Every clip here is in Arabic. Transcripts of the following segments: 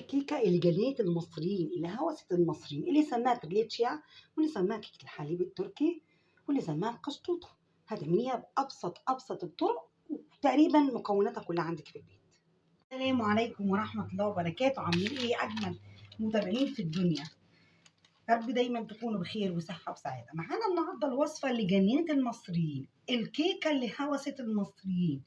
الكيكة اللي جنيت المصريين، اللي هوست المصريين، اللي سماها تريليتشيا، واللي سماها كيكة الحليب التركي، واللي سماها القشطوطة. هتعمليها بأبسط الطرق، وتقريبا مكوناتها كلها عندك في البيت. السلام عليكم ورحمة الله وبركاته. عاملين ايه أجمل متابعين في الدنيا؟ يا رب دايما تكونوا بخير وصحة وسعادة. معانا النهارده الوصفة اللي جننت المصريين، الكيكة اللي هوست المصريين،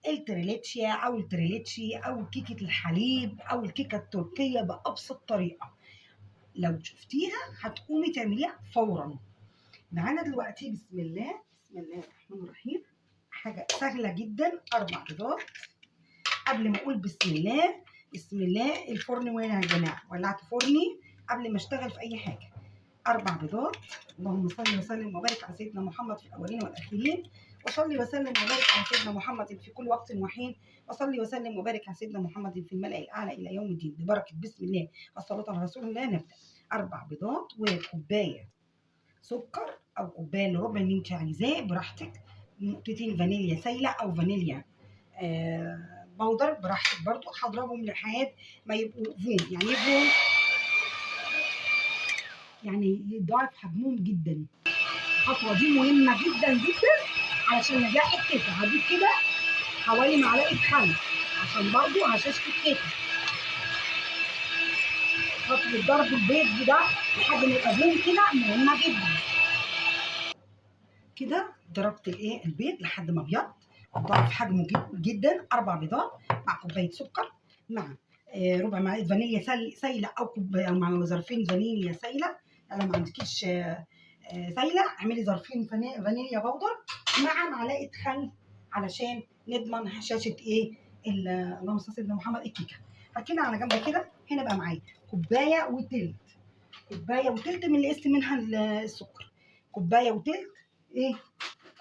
التريليتشيا او التريليتشي او كيكه الحليب او الكيكه التركيه بابسط طريقه. لو شفتيها هتقومي تعمليها فورا. معانا دلوقتي بسم الله الرحمن الرحيم، حاجه سهله جدا. 4 بيضات. قبل ما اقول بسم الله الفرن وين يا جماعه؟ ولعت فرني قبل ما اشتغل في اي حاجه. 4 بيضات. اللهم صل وسلم وبارك على سيدنا محمد في الاولين والاخرين، وصلي وسلم وبارك على سيدنا محمد في كل وقت وحين، وصلي وسلم وبارك على سيدنا محمد في الملأ الأعلى إلى يوم الدين. ببركة بسم الله والصلاة على رسول الله نبدأ. 4 بيضات وكوباية سكر أو كوباية إلا ربع اللي أنت عايزاه براحتك. نقطتين فانيليا سايلة أو فانيليا بودر براحتك برضو. هضربهم لحد ما يبقوا فوم، يعني يضاعف حجمهم جدا. الخطوة دي مهمة جدا جدا علشان نجاح الكيكة. هضيف كده حوالي معلقة خل عشان برضو هشاشة الكيكة. خطوة ضرب البيض ده لحد ما يبقى بوم كده مهمة جدا. كده ضربت البيض لحد ما ابيض، ضعف حجمه جدا. 4 بيضات مع كوباية سكر، مع ربع معلقة فانيليا سايلة أو مع ظرفين فانيليا سايلة. أنا ما عندكيش سايلة اعملي ظرفين فانيليا بودر مع معلقة خل علشان نضمن هشاشة اللهم صل على سيدنا محمد الكيكة. هركنها على جنب كده. هنا بقى معايا كوباية وتلت من اللي قست منها السكر. كوباية وتلت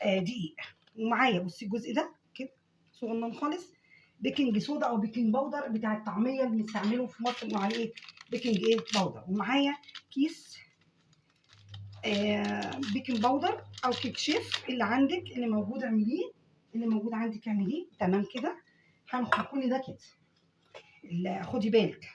دقيق. ومعايا بصي الجزء ده كده صغنن خالص بيكنج صودا او بيكنج باودر بتاع الطعميه اللي بنستعمله في مصر بنقول عليه بيكنج باودر. ومعايا كيس بيكنج باودر او كيك شيف اللي عندك، اللي موجود اعمليه، اللي موجود عندك اعمليه. تمام كده. هناخد كل ده كده. خدي بالك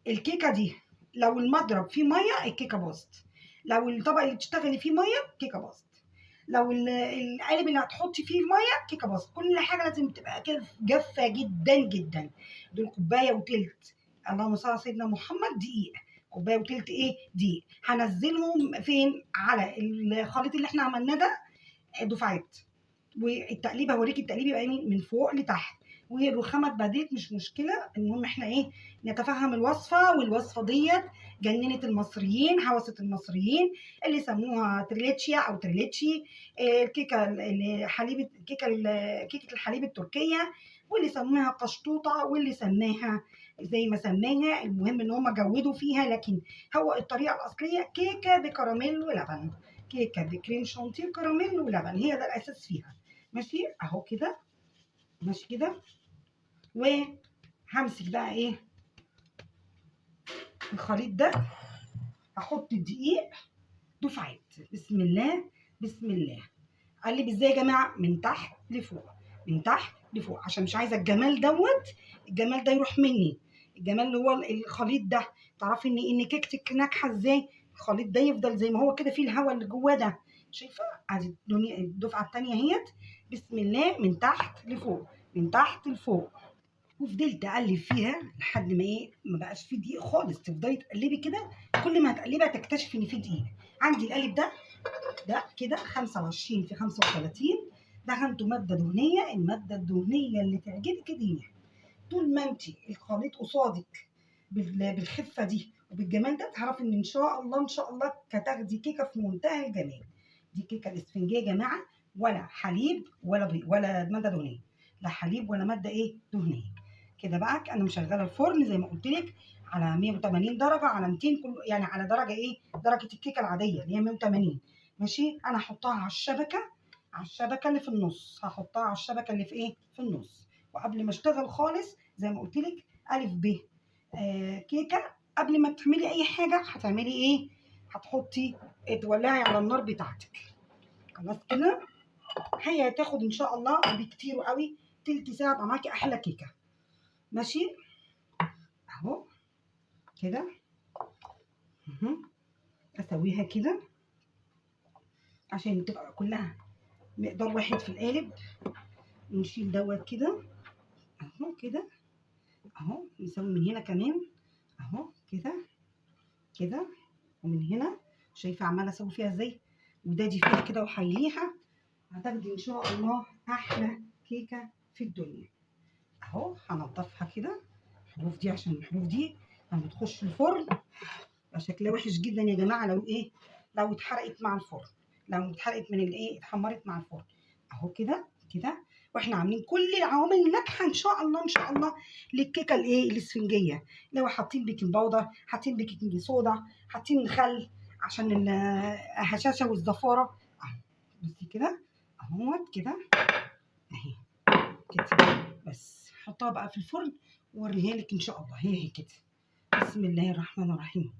الكيكه دي لو المضرب فيه ميه الكيكه باظت، لو الطبق اللي بتشتغلي فيه ميه كيكه باظت، لو القالب اللي هتحطي فيه ميه كيكه باظت. كل حاجه لازم تبقى كده جافه جدا جدا. دول كوبايه وتلت، اللهم صل على سيدنا محمد، دقيق. كوبايه وتلت دقيق. هنزلهم فين؟ على الخليط اللي احنا عملناه ده دفعات. والتقليب هوريكي التقليب يبقى من فوق لتحت. والرخامه اتبدلت مش مشكله، المهم احنا نتفهم الوصفه. والوصفه ديت جننت المصريين، هوست المصريين، اللي سموها تريليتشيا او تريليتشي، الكيكه الحليب، كيكه الحليب التركيه، واللي سموها قشطوطه، واللي سماها زي ما سماها. المهم ان هم جودوا فيها، لكن هو الطريقه الاصليه كيكه بكراميل ولبن، كيكه بكريم شانتيه وكراميل ولبن، هي ده الاساس فيها. ماشي اهو كده، ماشي كده. وهمسك بقى الخليط ده. هحط الدقيق دفعات. بسم الله بسم الله. اقلب ازاي يا جماعه؟ من تحت لفوق، من تحت لفوق، عشان مش عايزه الجمال الجمال ده يروح مني. الجمال اللي هو الخليط ده. تعرفي ان كيكتك ناجحه ازاي؟ الخليط ده يفضل زي ما هو كده، فيه الهواء اللي جواه ده. شايفه؟ ادي الدفعه الثانيه اهيت. بسم الله من تحت لفوق، من تحت لفوق. وفضلت اقلب فيها لحد ما بقاش فيه دقيق خالص. تفضلي تقلبي كده، كل ما هتقلبي هتكتشفي ان فيه دقيق. عندي القالب ده كده 25 في 35. دهنته ماده دهنيه، الماده الدهنيه اللي تعجبك ادهنيها. طول ما انت الخليط قصادك بالخفه دي وبالجمال ده، تعرفي ان شاء الله هتاخدي كيكه في منتهى الجمال. دي كيكه الاسفنجيه يا جماعه، ولا حليب ولا ماده دهنيه، لا حليب ولا ماده دهنيه. كده بقى انا مشغله الفرن زي ما قلت لك على 180 درجه، على 200 كل، يعني على درجه درجه الكيكه العاديه اللي هي 180. ماشي. انا هحطها على الشبكه اللي في النص. هحطها على الشبكه اللي في النص. وقبل ما اشتغل خالص زي ما قلت لك الف ب كيكه. قبل ما تعملي اي حاجه هتعملي هتحطي تولعي على النار بتاعتك. خلاص كده. هي هتاخد ان شاء الله بكتير قوي تلت ساعه، يبقى معاكي احلى كيكه. ماشي اهو. كده. اسويها كده عشان تبقى كلها مقدار واحد في القالب. ونشيل دوت كده اهو كده اهو. نسوي من هنا كمان اهو كده كده. ومن هنا شايفه عماله اسوي فيها ازاي، ودادي فيها كده وحيليها. هتاخدي ان شاء الله احلى كيكه في الدنيا. اهو هنضفها كده الحروف دي، عشان الحروف دي لما تخش الفرن يبقى شكلها وحش جدا يا جماعه. لو ايه، لو اتحرقت مع الفرن، لو اتحرقت من الايه، اتحمرت مع الفرن. اهو كده كده. واحنا عاملين كل العوامل الناجحه ان شاء الله ان شاء الله للكيكه الايه الاسفنجيه. لو حاطين بيكنج باودر، حاطين بيكنج صودا، حاطين خل عشان الهشاشه والزفاره. اهو بصي كده اهوت كده اهي كده. بس حطها بقى في الفرن واوريها لك ان شاء الله. هي كده. بسم الله الرحمن الرحيم.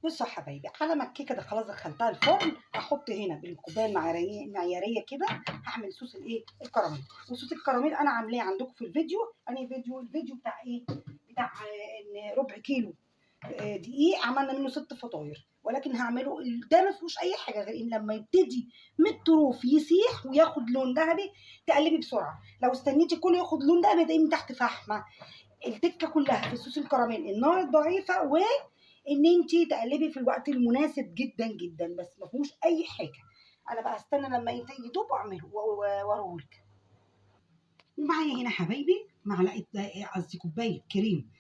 بصوا يا حبايبي، على ما الكيكه ده خلاص دخلتها الفرن، هحط هنا بالكوبايه المعياريه كده هعمل صوص الايه الكراميل. وصوص الكراميل انا عاملاه عندكم في الفيديو. انهي فيديو؟ الفيديو بتاع ايه، بتاع ان ربع كيلو دقيق عملنا منه 6 فطاير. ولكن هعمله ده ما فيهوش اي حاجه غير ان لما يبتدي من الطروف يسيح وياخد لون ذهبي تقلبي بسرعه. لو استنيتي كله ياخد لون ذهبي تلاقيه من تحت فحمه. التكه كلها في صوص الكراميل النار الضعيفه، وان انت تقلبي في الوقت المناسب جدا جدا. بس ما فيهوش اي حاجه. انا بقى استنى لما يدوب واعمله واوريهولك. ومعايا هنا حبايبي معلقه، قصدي كوبايه كريم،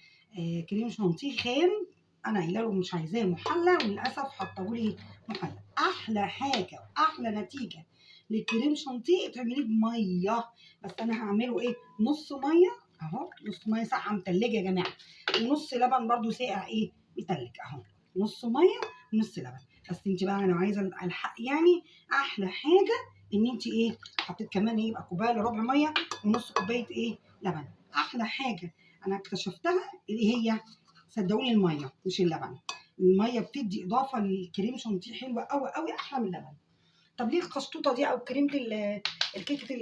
كريم شانتيه خام. انا قايله له مش عايزاه محلى، وللاسف حطهولي محلى. احلى حاجه واحلى نتيجه للكريم شانتيه تعمليه بميه. بس انا هعمله ايه، نص ميه اهو، نص ميه ساقعه متلجه يا جماعه، ونص لبن برده ساقع ايه متلج اهو. نص ميه ونص لبن. بس انت بقى لو عايزه الحق يعني، احلى حاجه ان انت ايه حطيت كمان ايه، يبقى كوبايه الا ربع ميه ونص كوبايه ايه لبن. احلى حاجه انا اكتشفتها اللي هي، صدقوني، الميه مش اللبن. الميه بتدي اضافه للكريم شانتيه حلوه قوي قوي، احلى من اللبن. طب ليه القشطوطه دي او كريمه الكيكه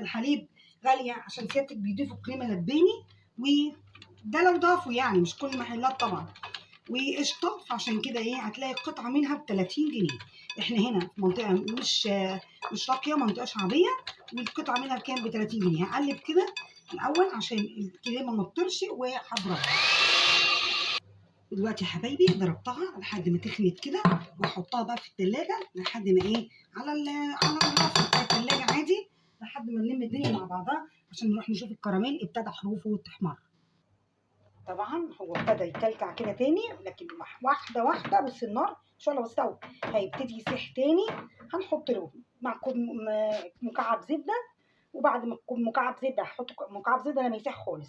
الحليب غاليه؟ عشان سيادتك بيضيفوا كريمه لباني، وده لو ضافوا يعني، مش كل المحلات طبعا، وقشطه. فعشان كده ايه، هتلاقي قطعه منها ب 30 جنيه. احنا هنا في منطقه مش راقيه، منطقه شعبيه، والقطعه منها بكام؟ ب 30 جنيه. هقلب كده الاول عشان الكريمه ما تطرش، وهضربها دلوقتي يا حبايبي. ضربتها لحد ما تخنت كده، واحطها بقى في التلاجة لحد ما ايه، على الرف بتاع التلاجة عادي، لحد ما نلم الدنيا مع بعضها، عشان نروح نشوف الكراميل ابتدى حروفه تحمر. طبعا هو ابتدى يكلكع كده تاني، لكن واحده واحده. بس النار ان شاء الله بستوي، هيبتدي يسيح تاني. هنحط له مكعب زبده، وبعد ما مكعب زبده هحط مكعب زبده لما يسيح خالص،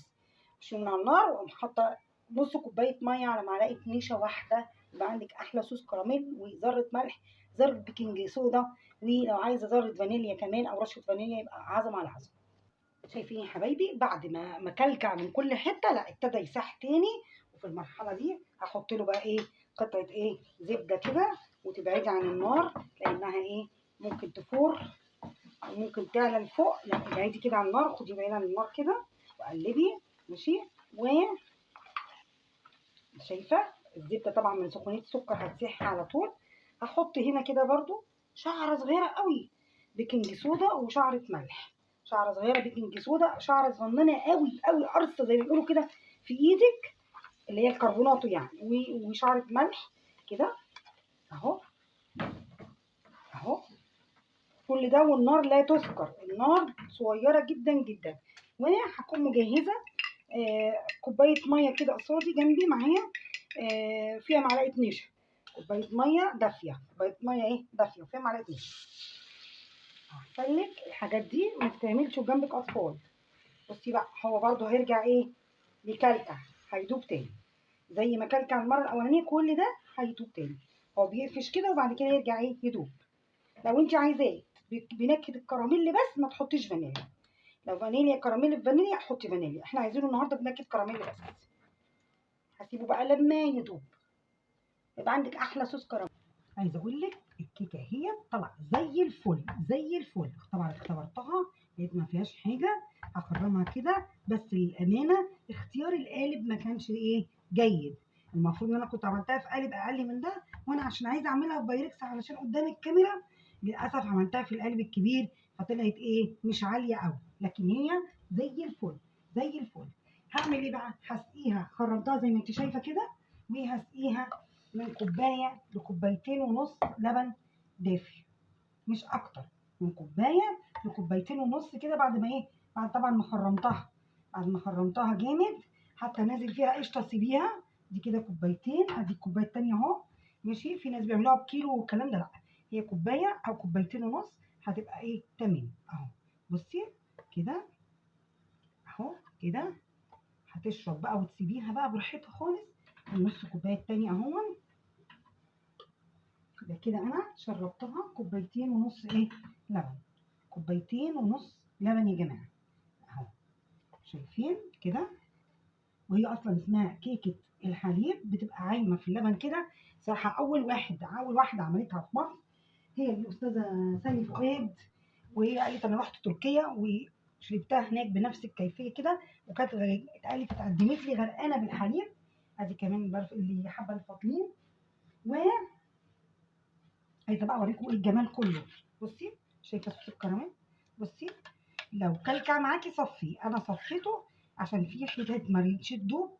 شيل من على النار. واقوم حاطه نص كوبايه ميه على معلقه نشا واحده. يبقى عندك احلى صوص كراميل، وذره ملح، ذره بيكنج صودا، ولو عايزه ذره فانيليا كمان او رشه فانيليا، يبقى عظمه على عظمه. شايفين يا حبايبي، بعد ما كلكع من كل حته، لا ابتدى يساح تاني. وفي المرحله دي هحط له بقى ايه، قطعه ايه زبده كده، وتبعدي عن النار لانها ايه ممكن تفور او ممكن تعلى لفوق. لا ابعدي كده عن النار، خدي بعيد عن النار كده وقلبي. ماشي. شايفه الزبده طبعا من سخونيه السكر هتسيح على طول. هحط هنا كده برده شعره صغيره قوي بيكنج صودا، وشعره ملح. شعره صغيره بيكنج صودا، شعره صغننه قوي قوي، قرصه زي ما بيقولوا كده في ايدك، اللي هي الكربوناتو يعني، وشعره ملح كده اهو اهو. كل ده والنار لا تذكر، النار صغيره جدا جدا. وهكون مجهزه كوبايه ميه كده قصادي جنبي معايا، فيها معلقه نشا. كوبايه ميه دافيه، كوبايه ميه ايه دافيه وفيها معلقه نشا. هقفلك الحاجات دي ما تتعملش جنبك اطفال. بصي بقى، هو برده هيرجع ايه يكلكع، هيدوب تاني زي ما كلكع المره الاولانيه. كل ده هيدوب تاني، هو بيقفش كده وبعد كده يرجع ايه يدوب. لو انت عايزاه بنكهه الكراميل بس ما تحطيش فانيليا. لو فانيليا كراميل بفانيليا حطي فانيليا. احنا عايزينه النهارده بنكهه كراميل بس. هسيبه بقى لما يدوب، يبقى عندك احلى صوص كراميل. عايزه اقول لك الكيكه هي طلع زي الفل زي الفل. طبعا اختبرتها لقيت ما فيهاش حاجه، هخرمها كده. بس للامانه اختيار القالب ما كانش ايه جيد. المفروض ان انا كنت عملتها في قالب اقل من ده، وانا عشان عايزه اعملها في بايركس علشان قدام الكاميرا للاسف عملتها في القالب الكبير، فطلعت ايه مش عاليه قوي، لكن هي زي الفل زي الفل. هعمل ايه بقى؟ هسقيها، خرمتها زي ما انت شايفه كده، وهسقيها من كوبايه لكوبايتين ونص لبن دافي، مش اكتر، من كوبايه لكوبايتين ونص كده. بعد ما ايه، بعد طبعا ما خرمتها، بعد ما خرمتها جامد حتى نازل فيها قشطه سيبيها. دي كده كوبايتين، ادي الكوبايه التانيه اهو. ماشي، في ناس بيعملوها بكيلو والكلام ده، لا، هي كوبايه او كوبايتين ونص هتبقى ايه تمام اهو. بصي كده اهو كده، هتشرب بقى وتسيبيها بقى براحتها خالص. النص كوبايه التانيه اهو. ده كده انا شربتها كوبايتين ونص ايه لبن، كوبايتين ونص لبن يا جماعه اهو، شايفين كده. وهي اصلا اسمها كيكه الحليب، بتبقى عايمه في اللبن كده. صراحه اول واحده عملتها في مصر هي الاستاذه سالي فؤاد، وهي قالت انا رحت تركيا وشربتها هناك بنفس الكيفيه كده، وكانت قالت اتقدمت لي غرقانه بالحليب. ادي كمان اللي حابه الفاطمين. و عايزه بقى اوريكم ايه الجمال كله. بصي شايفه صوص الكراميل؟ بصي لو كلكع معاكي صفي، انا صفيته عشان في حتت ما رضتش تدوب،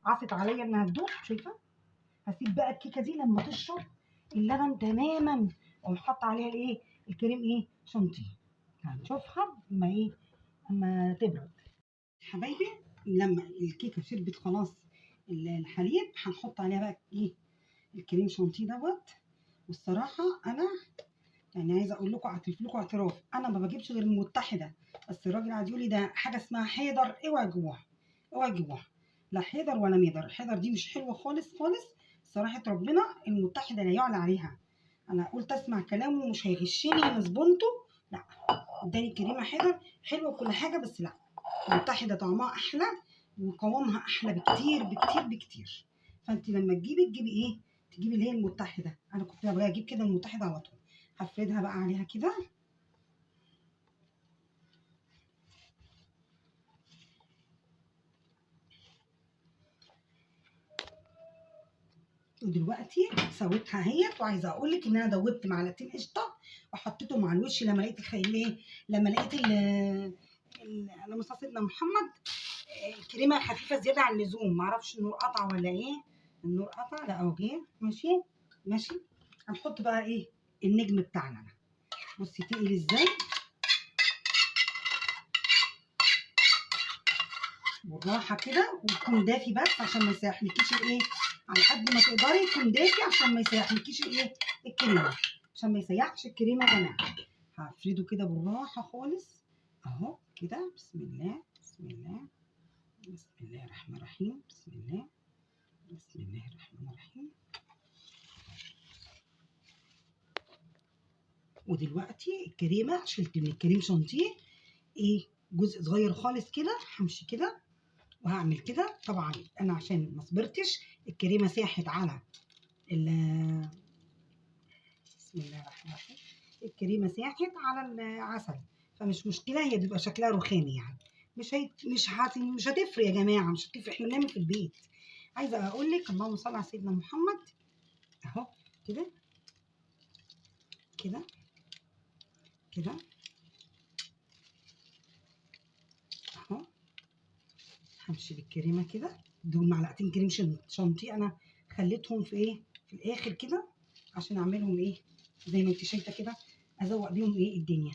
عصت عليا انها تدوب. شايفه؟ هسيب بقى الكيكه دي لما تشرب اللبن تماما، واقوم حاطه عليها الايه الكريم ايه شانتيه. هنشوفها اما ايه اما تبرد. حبايبي لما الكيكه شربت خلاص الحليب، هنحط عليها بقى ايه الكريم شانتيه دوت. والصراحه انا يعني عايزه اقول لكم، اعترف لكم اعتراف، انا ما بجيبش غير المتحده، بس الراجل قاعد يقول لي ده حاجه اسمها حيدر، اوعي جواها، اوعي جواها، لا حيدر ولا ميدر. حيدر دي مش حلوه خالص خالص صراحه ربنا. المتحده لا يعلى عليها. انا قلت اسمع كلامه ومش هيغشني انا زبونته، لا، اداني كريمه حيدر حلوه وكل حاجه، بس لا، المتحده طعمها احلى وقوامها احلى بكتير بكتير بكتير. فانت لما تجيبي ايه، تجيبي اللي هي المتحده. انا كنت بقى اجيب كده المتحده على طول. هفردها بقى عليها كده. ودلوقتي سويتها اهيت، وعايزه اقول لك ان انا دوبت معلقتين قشطه وحطيتهم على الوش لما لقيت الخيليه، لما لقيت اللهم صل على سيدنا محمد، الكريمه خفيفه زياده عن اللزوم. معرفش النور قطع ولا ايه، النور قطع، لا اهو جه ماشي ماشي. هنحط بقى ايه النجم بتاعنا ده. بصي تقل ازاي، بالراحه كده، ويكون دافي بس عشان ما يسيحلكيش الايه، على قد ما تقدري يكون دافي عشان ما يسيحلكيش الايه الكريمه، عشان ما يسيحش الكريمه يا جماعه. هفرده كده بالراحه خالص اهو كده. بسم الله بسم الله بسم الله الرحمن الرحيم، بسم الله بسم الله الرحمن الرحيم. ودلوقتي الكريمه شلت من الكريم شانتيه ايه جزء صغير خالص كده، همشي كده وهعمل كده. طبعا انا عشان ما صبرتش الكريمه ساحت على بسم الله الرحمن الرحيم، الكريمه ساحت على العسل، فمش مشكله، هي بيبقى شكلها رخامي يعني، مش هتفرق يا جماعه، مش هتفرق، احنا بنعمل في البيت. عايزه اقول لك اللهم صل على سيدنا محمد اهو كده كده كده اهو. همشي بالكريمه كده، دول معلقتين كريم شانتيه انا خليتهم في ايه في الاخر كده عشان اعملهم ايه زي ما انت شايفه كده، ازوق بيهم ايه الدنيا.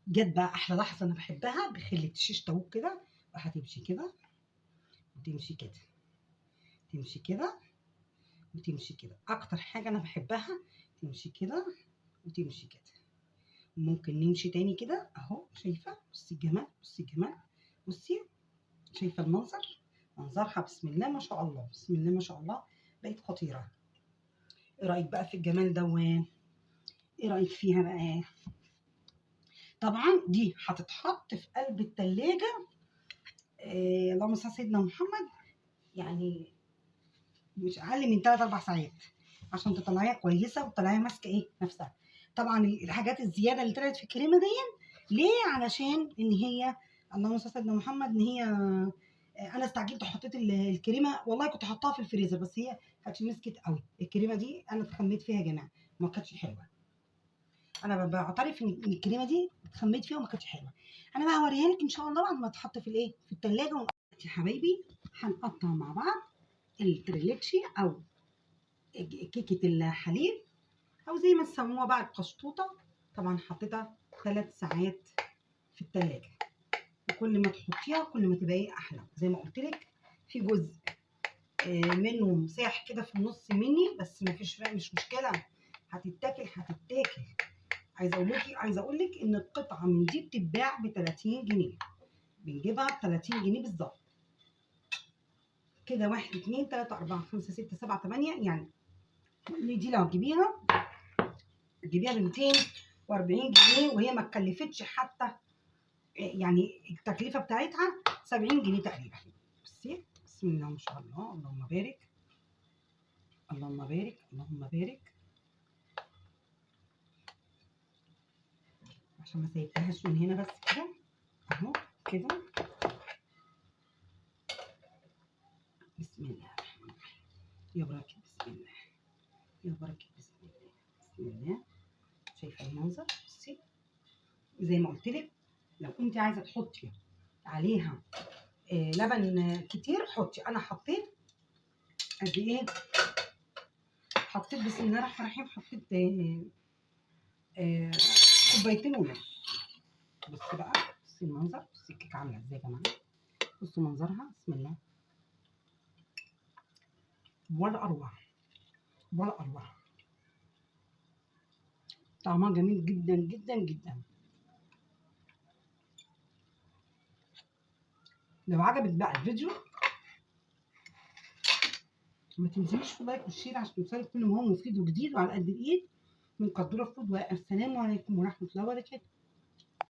جت بقى احلى لحظه انا بحبها بخله الشيش طاووق كده، وهتمشي كده وتمشي كده، تمشي كده وتمشي كده. اكتر حاجه انا بحبها تمشي كده وتمشي كده. ممكن نمشي تاني كده اهو، شايفه؟ بصي الجمال، بصي الجمال، بصي شايفه المنظر، منظرها بسم الله ما شاء الله، بسم الله ما شاء الله، بقت خطيره. ايه رايك بقى في الجمال ده؟ ايه رايك فيها بقى؟ طبعا دي هتتحط في قلب التلاجة اللهم صل على سيدنا محمد، يعني مش اقل من 3 4 ساعات عشان تطلعيها كويسه وتطلعيها ماسكه ايه نفسها. طبعا الحاجات الزياده اللي طلعت في الكريمه دي ليه؟ علشان ان هي اللهم صل على سيدنا محمد، ان هي انا استعجلت وحطيت الكريمه، والله كنت حطاها في الفريزر بس هي كانتش مسكت قوي. الكريمه دي انا اتخميت فيها يا جماعه، ما كانتش حلوه. انا بعترف ان الكريمه دي اتخميت فيها وما كانتش حلوه. انا بقى هوريها لك ان شاء الله بعد ما تحط في الايه، في الثلاجه. يا حبايبي هنقطع مع بعض التريليتشي او كيكه الحليب، او زي ما تسموها بقى القشطوطه. طبعا حطيتها 3 ساعات في الثلاجه، وكل ما تحطيها كل ما تبقى ايه احلى. زي ما قلت لك في جزء منه مساح كده في النص مني، بس ما فيش، مش مشكله، هتتاكل هتتاكل. عايزه اقول لك ان القطعه من دي بتتباع ب 30 جنيه، بنجيبها ب 30 جنيه بالظبط كده. 1 2 3 4 5 6 7 8 يعني دي لو تجيبيها ب 240 جنيه، وهي ما اتكلفتش حتى، يعني التكلفه بتاعتها 70 جنيه تقريبا. بصي بسم الله ما شاء الله، اللهم بارك اللهم بارك اللهم بارك. عشان ما سيبتهاش من هنا بس كده اهو كده. بسم الله الرحمن الرحيم. يا بركة بسم الله، يا بركة بسم الله، بسم الله. شايفه المنظر؟ بصي زي ما قلت لك، لو انت عايزه تحطي عليها لبن كتير حطي. انا حطيت قد ايه؟ حطيت بسم الله الرحمن الرحيم، حطيت كوبايتين ونص. بصي بقى، بصي المنظر، بصي الكيكه عامله ازاي يا جماعه، بصوا منظرها بسم الله، ولا اروع ولا اروع. طعمها جميل جدا جدا جدا. لو عجبك بقى الفيديو ما تنسيش في لايك والشير عشان توصلك كل ما هو مفيد وجديد وعلى قد الايد. من قدوره فود، والسلام عليكم ورحمه الله وبركاته.